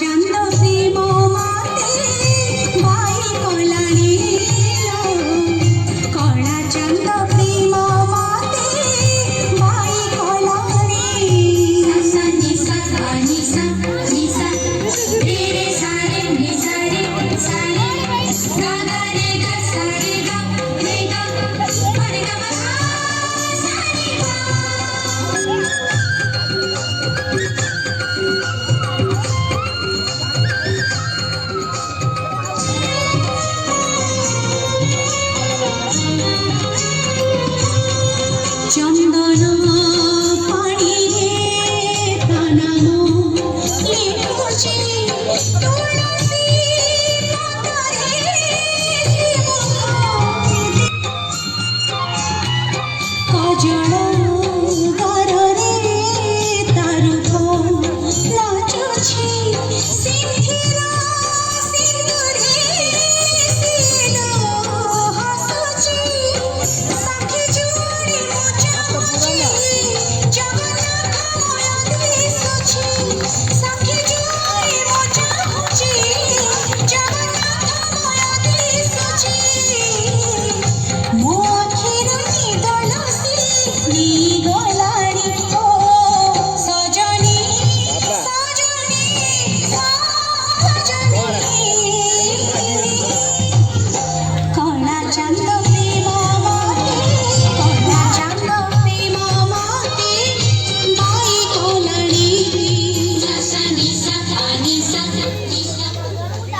চান্দ প্রেম মাতে বাই কলা নীল কলা চান্দ প্রেম মাতে বাই কলা নীল সা নিসা ধা নিসা নিসা রে রে সা রে নিসা রে সা রে গা গা রে গা সা রে গা রে গা পা রে গা মা সা রে গা চন্দন পানি রে প্রাণাম লিখুছি তোর